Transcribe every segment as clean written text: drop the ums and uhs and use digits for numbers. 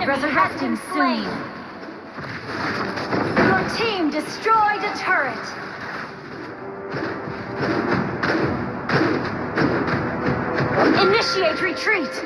resurrecting soon. Your team destroyed a turret. Initiate retreat.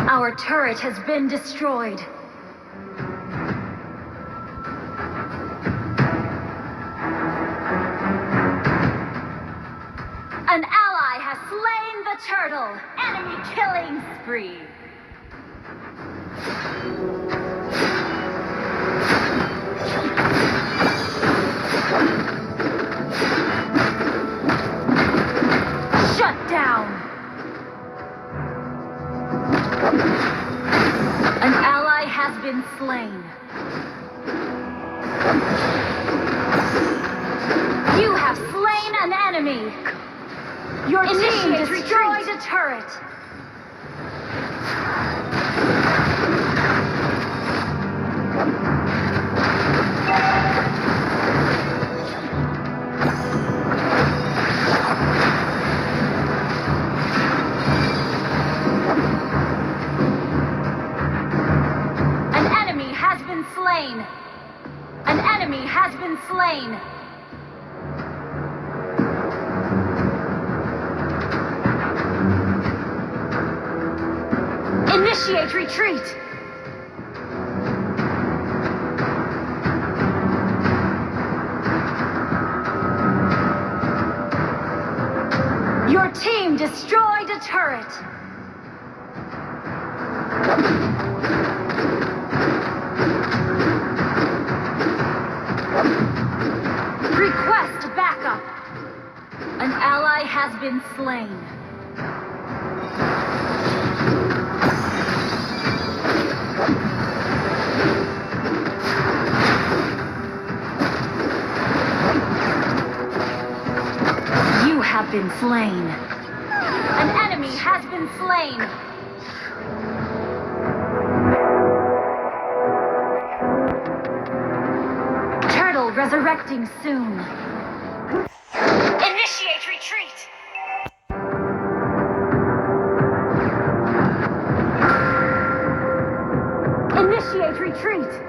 Our turret has been destroyed. An ally has slain the turtle. Enemy killing spree. Shut down. An ally has been slain. You have slain an enemy. Your team destroyed a turret. An enemy has been slain. An enemy has been slain. Initiate retreat! Your team destroyed a turret! Request backup! An ally has been slain. Have been slain. An enemy has been slain. Turtle resurrecting soon. Initiate retreat. Initiate retreat.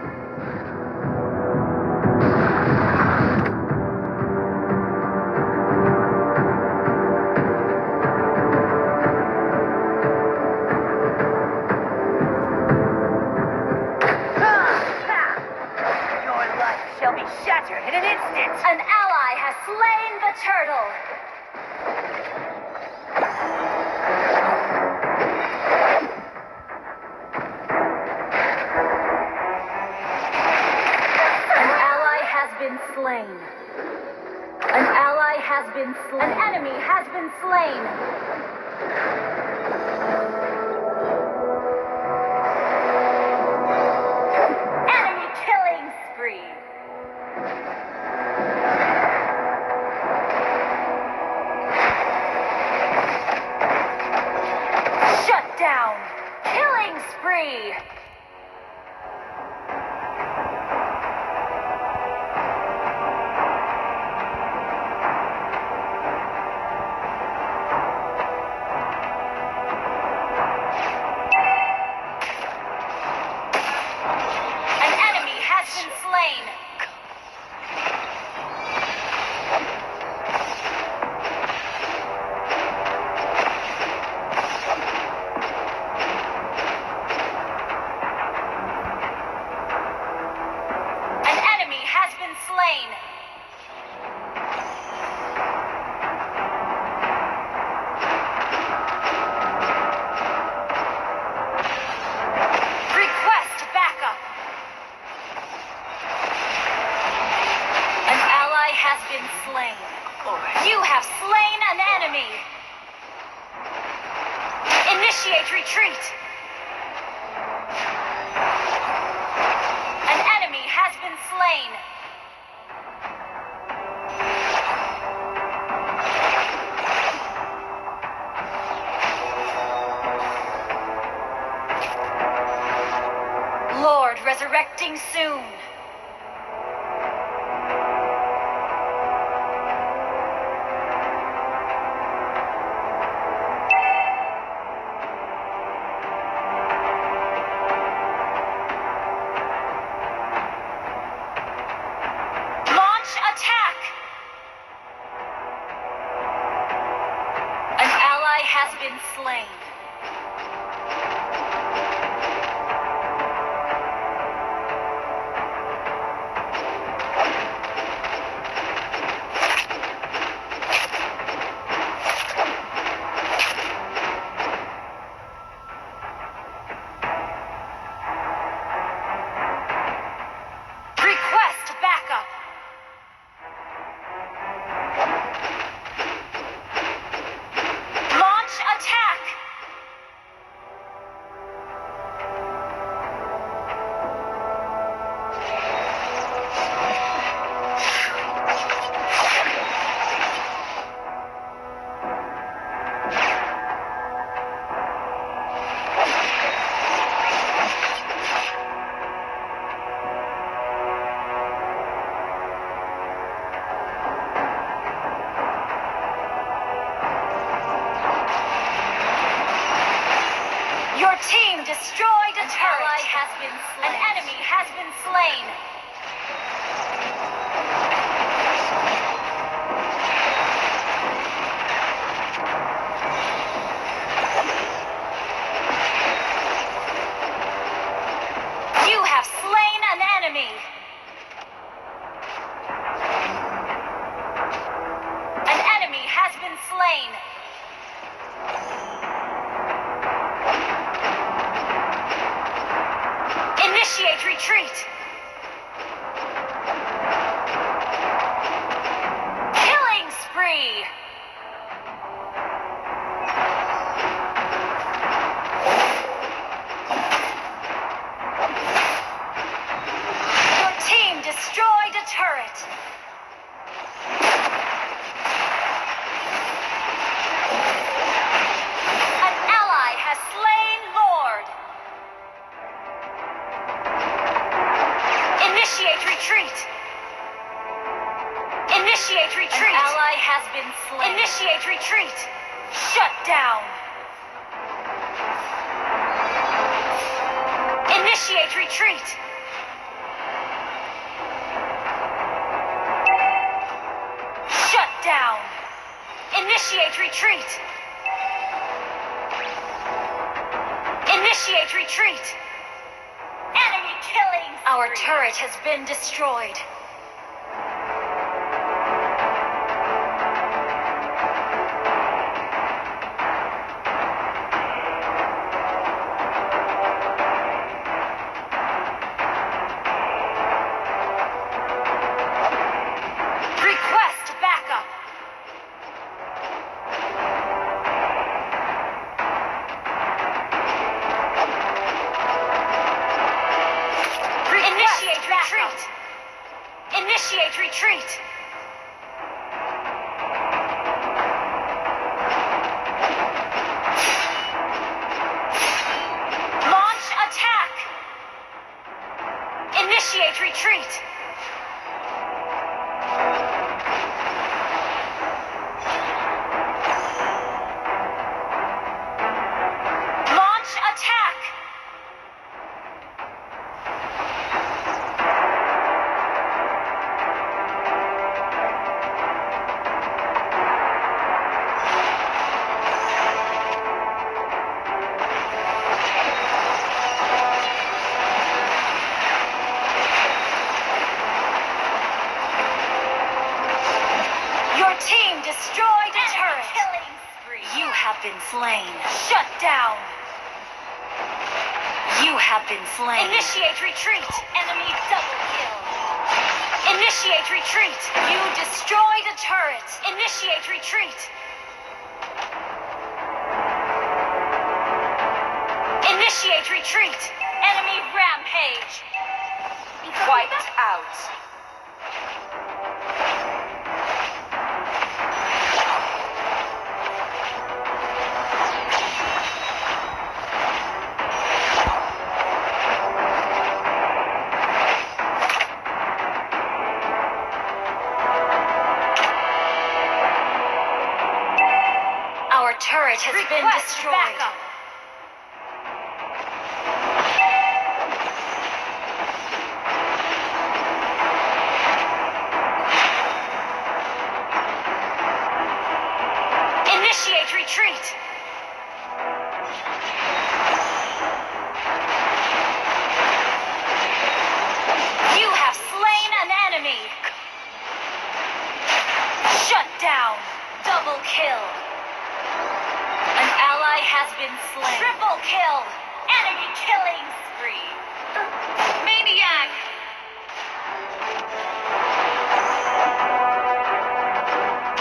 Shattered in an instant! An ally has slain the turtle! An ally has been slain. An ally has been slain. An enemy has been slain. Enemy killing spree. Down! Killing spree! An enemy has been slain! Slain. Request backup. An ally has been slain. You have slain an enemy. Initiate retreat. An enemy has been slain. resurrecting soon. Launch attack! An ally has been slain. Request backup! Launch attack! Your team destroyed a turret. Ally has been slain. An enemy has been slain. You have slain an enemy. An enemy has been slain. Initiate retreat! Killing spree! Your team destroyed a turret! An ally has slain Lord! Initiate retreat! Initiate retreat! An ally has been slain. Initiate retreat! Shut down! Initiate retreat! Shut down! Initiate retreat! Initiate retreat! Enemy killing! Our turret has been destroyed. Request backup! Initiate retreat! Initiate retreat! Launch attack! Initiate retreat! Launch attack! Your team destroyed a turret. Killing spree. You have been slain. Shut down. You have been slain. Initiate retreat. Enemy double kill. Initiate retreat. You destroyed a turret. Initiate retreat. Initiate retreat. Enemy rampage. Wiped out. turret has been Request destroyed. backup. Initiate retreat. You have slain an enemy. Shut down. Double kill. An ally has been slain. Triple kill. Enemy killing spree. Maniac.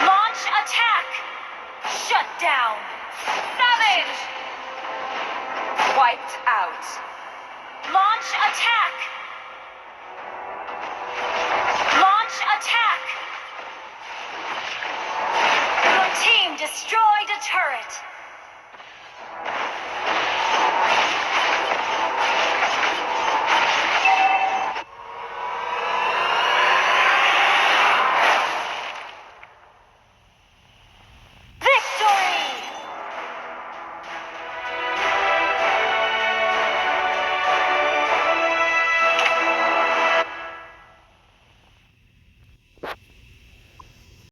Launch attack. Shut down. Savage. Wiped out. Launch attack. Launch attack. Your team destroyed a turret.